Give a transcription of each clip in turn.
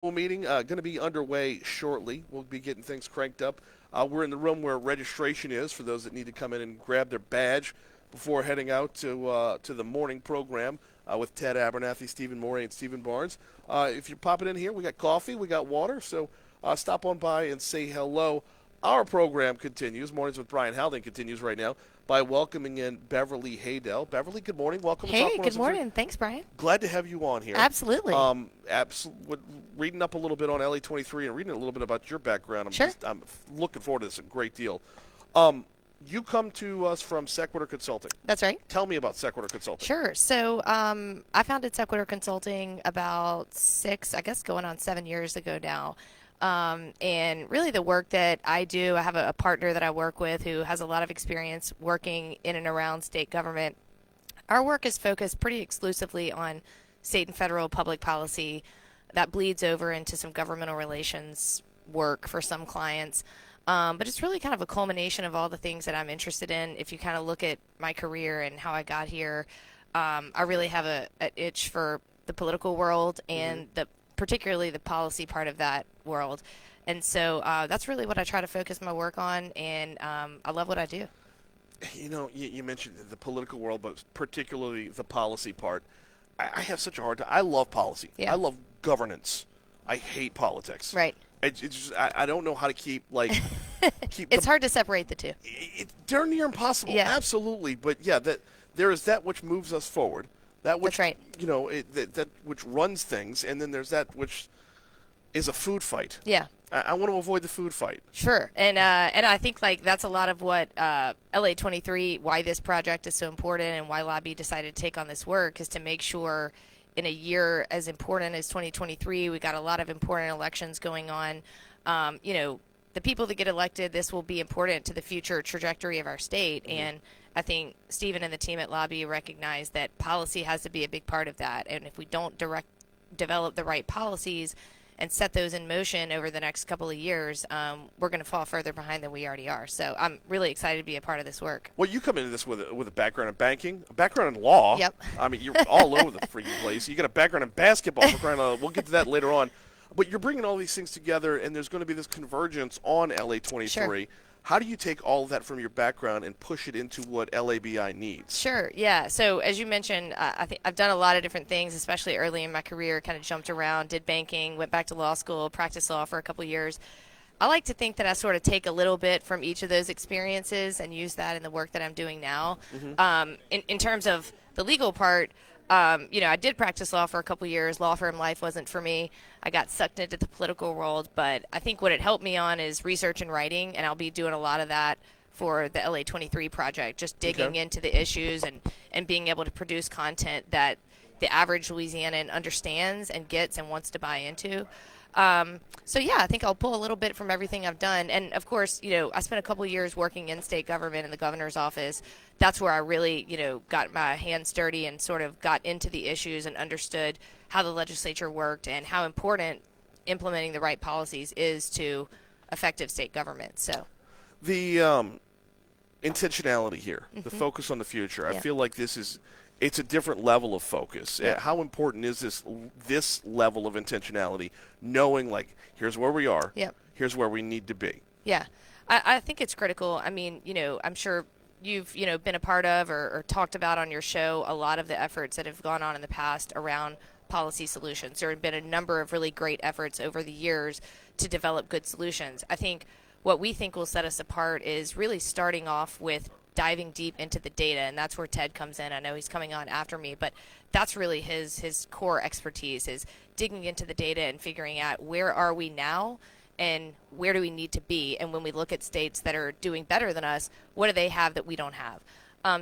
meeting going to be underway shortly. We'll be getting things cranked up. We're in the room where registration is for those that need to come in and grab their badge before heading out to the morning program with Ted Abernathy, Stephen Morey, and Stephen Barnes. If you're popping in here, we got coffee, we got water, so stop on by and say hello. Our program continues. Mornings with Brian Haldane continues right now by welcoming in Beverly Haydell. Beverly, good morning. Welcome to Talk Hey, good 106. morning. Thanks, Brian. Glad to have you on here. Absolutely. Reading up a little bit on LA23 and reading a little bit about your background. Sure. I'm looking forward to this a great deal. You come to us from Sequitur Consulting. That's right. Tell me about Sequitur Consulting. Sure. So I founded Sequitur Consulting about going on 7 years ago now. And really the work that I do, I have a partner that I work with who has a lot of experience working in and around state government. Our work is focused pretty exclusively on state and federal public policy that bleeds over into some governmental relations work for some clients. But it's really kind of a culmination of all the things that I'm interested in. If you kind of look at my career and how I got here, I really have an itch for the political world and particularly the policy part of that world. And so that's really what I try to focus my work on, and I love what I do. You know, you mentioned the political world, but particularly the policy part. I have such a hard time. I love policy. Yeah. I love governance. I hate politics. Right. It's just I don't know how to keep It's hard to separate the two. It's darn near impossible. Yeah. Absolutely. But yeah, that there is that which moves us forward. That which That's right. that which runs things, and then there's that which is a food fight. Yeah. I want to avoid the food fight. Sure, and I think that's a lot of what LA23, why this project is so important, and why Lobby decided to take on this work is to make sure in a year as important as 2023, we got a lot of important elections going on. The people that get elected, this will be important to the future trajectory of our state, and I think Stephen and the team at Lobby recognize that policy has to be a big part of that, and if we don't develop the right policies and set those in motion over the next couple of years, we're going to fall further behind than we already are. So I'm really excited to be a part of this work. Well, you come into this with a background in banking, a background in law. Yep. I mean, you're all over the freaking place. You got a background in basketball. For crying out loud. We'll get to that later on. But you're bringing all these things together, and there's going to be this convergence on LA23. Sure. How do you take all of that from your background and push it into what LABI needs? Sure, yeah. So as you mentioned, I think I've done a lot of different things, especially early in my career, kind of jumped around, did banking, went back to law school, practiced law for a couple of years. I like to think that I sort of take a little bit from each of those experiences and use that in the work that I'm doing now. In terms of the legal part, I did practice law for a couple years. Law firm life wasn't for me. I got sucked into the political world, but I think what it helped me on is research and writing, and I'll be doing a lot of that for the LA23 project, just digging into the issues and being able to produce content that the average Louisianan understands and gets and wants to buy into. I think I'll pull a little bit from everything I've done. And of course, I spent a couple of years working in state government in the governor's office. That's where I really, got my hands dirty and sort of got into the issues and understood how the legislature worked and how important implementing the right policies is to effective state government. So The intentionality here, the focus on the future. I feel like it's a different level of focus. Yeah. How important is this level of intentionality, knowing here's where we are, here's where we need to be? Yeah, I think it's critical. I mean, I'm sure you've, been a part of or talked about on your show a lot of the efforts that have gone on in the past around policy solutions. There have been a number of really great efforts over the years to develop good solutions. I think what we think will set us apart is really starting off with diving deep into the data, and that's where Ted comes in. I know he's coming on after me, but that's really his core expertise, is digging into the data and figuring out where are we now and where do we need to be. And when we look at states that are doing better than us, what do they have that we don't have?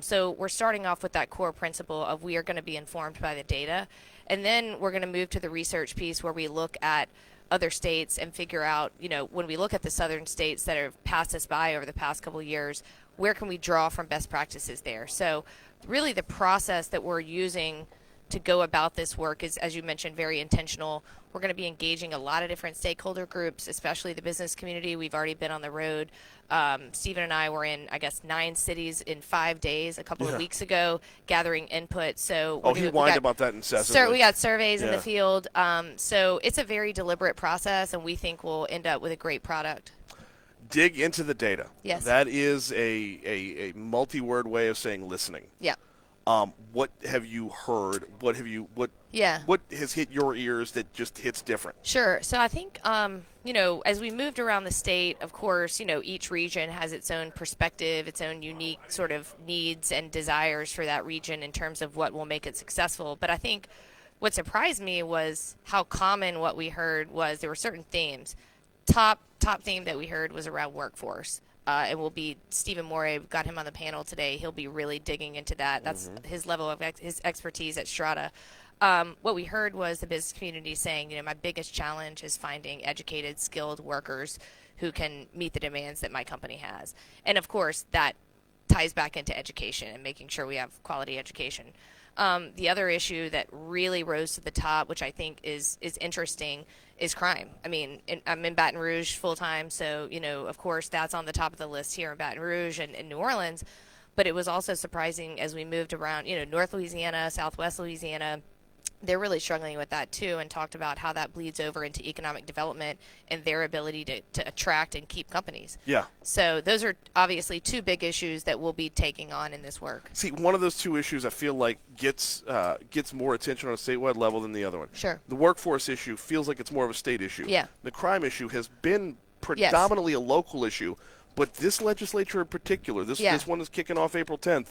So we're starting off with that core principle of we are going to be informed by the data, and then we're going to move to the research piece where we look at other states and figure out, when we look at the southern states that have passed us by over the past couple of years, where can we draw from best practices there? So really the process that we're using to go about this work is, as you mentioned, very intentional. We're going to be engaging a lot of different stakeholder groups, especially the business community. We've already been on the road. Stephen and I were in, I guess, 9 cities in 5 days a couple of weeks ago, gathering input. So he whined about that incessantly. We got surveys in the field. So it's a very deliberate process, and we think we'll end up with a great product. Dig into the data. Yes. That is a multi-word way of saying listening. Yeah. What have you heard? What has hit your ears that just hits different? Sure. So I think, as we moved around the state, of course, each region has its own perspective, its own unique sort of needs and desires for that region in terms of what will make it successful. But I think what surprised me was how common what we heard was. There were certain themes. Top theme that we heard was around workforce. It will be Stephen Morey. Got him on the panel today. He'll be really digging into that. That's his level of his expertise at Strata. What we heard was the business community saying, my biggest challenge is finding educated, skilled workers who can meet the demands that my company has. And of course, that ties back into education and making sure we have quality education. The other issue that really rose to the top, which I think is interesting, is crime. I mean, I'm in Baton Rouge full time, so, of course, that's on the top of the list here in Baton Rouge and in New Orleans. But it was also surprising as we moved around, North Louisiana, Southwest Louisiana. They're really struggling with that too, and talked about how that bleeds over into economic development and their ability to attract and keep companies. Yeah. So those are obviously 2 big issues that we'll be taking on in this work. See, one of those 2 issues I feel like gets more attention on a statewide level than the other one. Sure. The workforce issue feels like it's more of a state issue. Yeah. The crime issue has been predominantly a local issue, but this legislature in particular, this one is kicking off April 10th.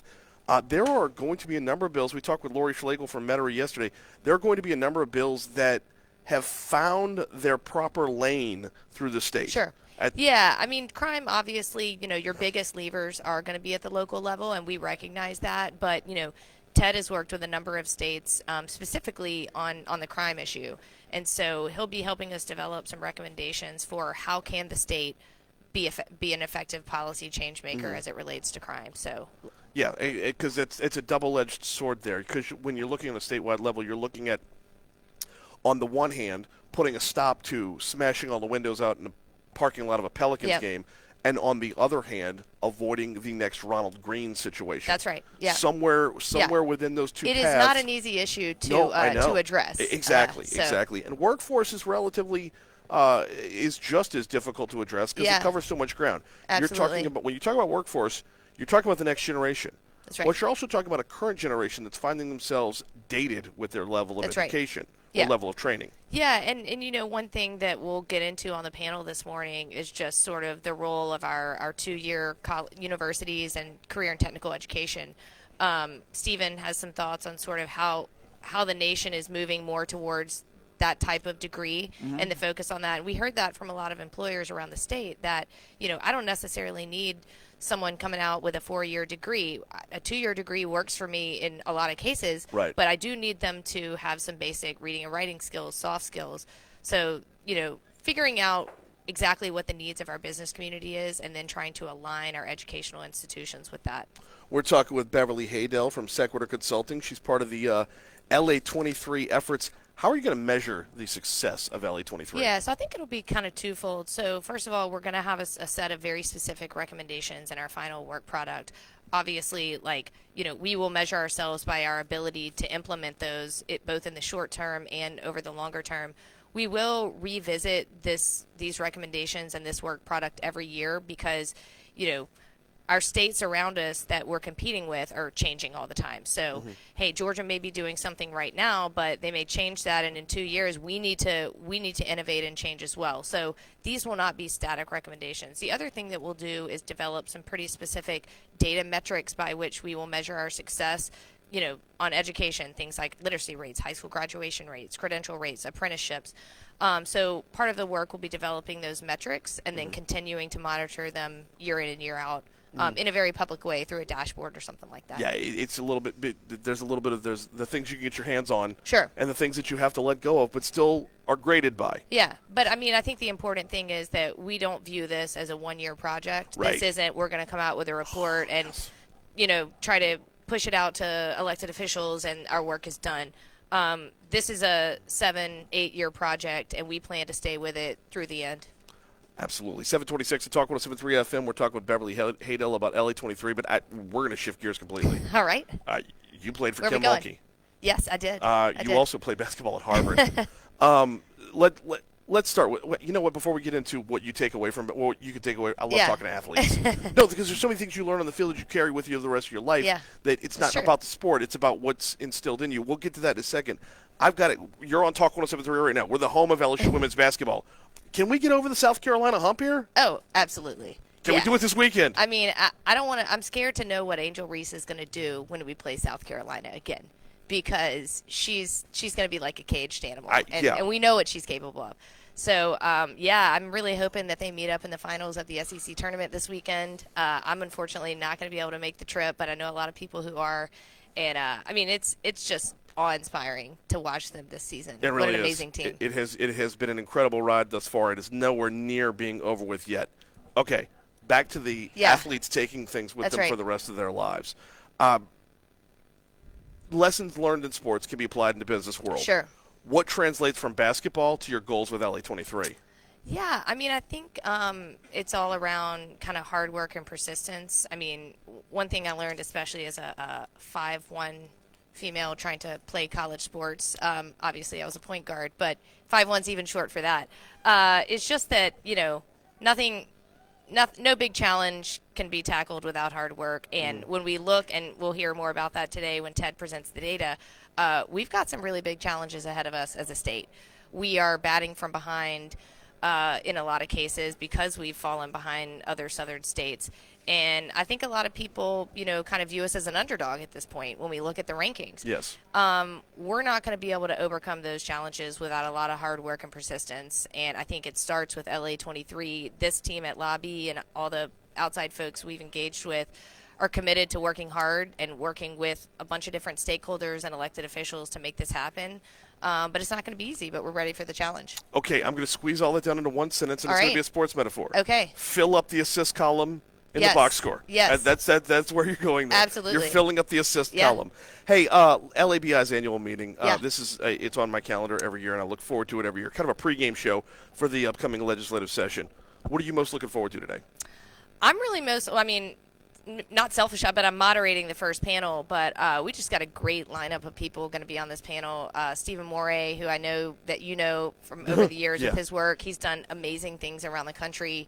There are going to be a number of bills. We talked with Lori Schlegel from Metairie yesterday. There are going to be a number of bills that have found their proper lane through the state. Sure. I mean, crime, obviously, your biggest levers are going to be at the local level, and we recognize that. But, Ted has worked with a number of states specifically on the crime issue. And so he'll be helping us develop some recommendations for how can the state be an effective policy change maker as it relates to crime. So. Yeah, because it's a double-edged sword there. Because when you're looking on a statewide level, you're looking at, on the one hand, putting a stop to smashing all the windows out in the parking lot of a Pelicans game, and on the other hand, avoiding the next Ronald Greene situation. That's right. Yeah. Somewhere within those 2 paths. It is not an easy issue to address. Exactly. And workforce is relatively is just as difficult to address because it covers so much ground. Absolutely. When you talk about workforce, you're talking about the next generation. That's right. But you're also talking about a current generation that's finding themselves dated with their level of education or level of training. Yeah, and one thing that we'll get into on the panel this morning is just sort of the role of our 2-year universities and career and technical education. Stephen has some thoughts on sort of how the nation is moving more towards that type of degree and the focus on that. And we heard that from a lot of employers around the state that, I don't necessarily need someone coming out with a 4-year degree. A 2-year degree works for me in a lot of cases, right. But I do need them to have some basic reading and writing skills, soft skills. So, figuring out exactly what the needs of our business community is and then trying to align our educational institutions with that. We're talking with Beverly Haydell from Sequitur Consulting. She's part of the LA23 efforts. How are you going to measure the success of LA23? Yeah, so I think it'll be kind of twofold. So first of all, we're going to have a set of very specific recommendations in our final work product. Obviously, we will measure ourselves by our ability to implement those both in the short term and over the longer term. We will revisit these recommendations and this work product every year because, our states around us that we're competing with are changing all the time. So, hey, Georgia may be doing something right now, but they may change that, and in 2 years, we need to innovate and change as well. So these will not be static recommendations. The other thing that we'll do is develop some pretty specific data metrics by which we will measure our success, on education, things like literacy rates, high school graduation rates, credential rates, apprenticeships. So part of the work will be developing those metrics and then continuing to monitor them year in and year out. In a very public way through a dashboard or something like that. Yeah, it's a little bit. There's the things you can get your hands on, sure, and the things that you have to let go of, but still are graded by. Yeah, but I think the important thing is that we don't view this as a 1-year project. Right. This isn't we're going to come out with a report and try to push it out to elected officials, and our work is done. This is a 7-8 year project, and we plan to stay with it through the end. Absolutely. 726 to Talk 107.3 FM. We're talking with Beverly Hadel about LA23, but we're going to shift gears completely. All right. You played for Where are Kim we going? Mulkey. Yes, I did. You also played basketball at Harvard. Let's start with, you know what, before we get into what you take away from it, what you could take away, I love talking to athletes. No, because there's so many things you learn on the field that you carry with you the rest of your life that it's not about the sport, it's about what's instilled in you. We'll get to that in a second. I've got it. You're on Talk 107.3 right now. We're the home of LSU women's basketball. Can we get over the South Carolina hump here? Oh, absolutely. Can we do it this weekend? I mean, I don't want to. I'm scared to know what Angel Reese is going to do when we play South Carolina again, because she's going to be like a caged animal, and we know what she's capable of. So, I'm really hoping that they meet up in the finals of the SEC tournament this weekend. I'm unfortunately not going to be able to make the trip, but I know a lot of people who are, and I mean, it's just awe-inspiring to watch them this season. It really what an amazing team. It has been an incredible ride thus far. It is nowhere near being over with yet. Okay, back to the athletes taking things with them for the rest of their lives. Lessons learned in sports can be applied in the business world. Sure. What translates from basketball to your goals with LA23? Yeah, I mean, I think it's all around kind of hard work and persistence. I mean, one thing I learned, especially as a 5'1" female trying to play college sports, obviously I was a point guard, but 5'1's even short for that. It's just that, no big challenge can be tackled without hard work. And when we look, and we'll hear more about that today when Ted presents the data, we've got some really big challenges ahead of us as a state. We are batting from behind in a lot of cases because we've fallen behind other southern states. And I think a lot of people, kind of view us as an underdog at this point when we look at the rankings. Yes. We're not going to be able to overcome those challenges without a lot of hard work and persistence. And I think it starts with LA23. This team at Lobby and all the outside folks we've engaged with are committed to working hard and working with a bunch of different stakeholders and elected officials to make this happen. But it's not going to be easy, but we're ready for the challenge. Okay, I'm going to squeeze all that down into one sentence, and it's going to be a sports metaphor. Okay. Fill up the assist column in the box score. Yes. That's where you're going there. Absolutely. You're filling up the assist column. Hey, LABI's annual meeting. This is it's on my calendar every year, and I look forward to it every year. Kind of a pregame show for the upcoming legislative session. What are you most looking forward to today? I'm really not selfish, but I'm moderating the first panel, but we just got a great lineup of people going to be on this panel. Stephen Morey, who I know that you know from over the years with his work. He's done amazing things around the country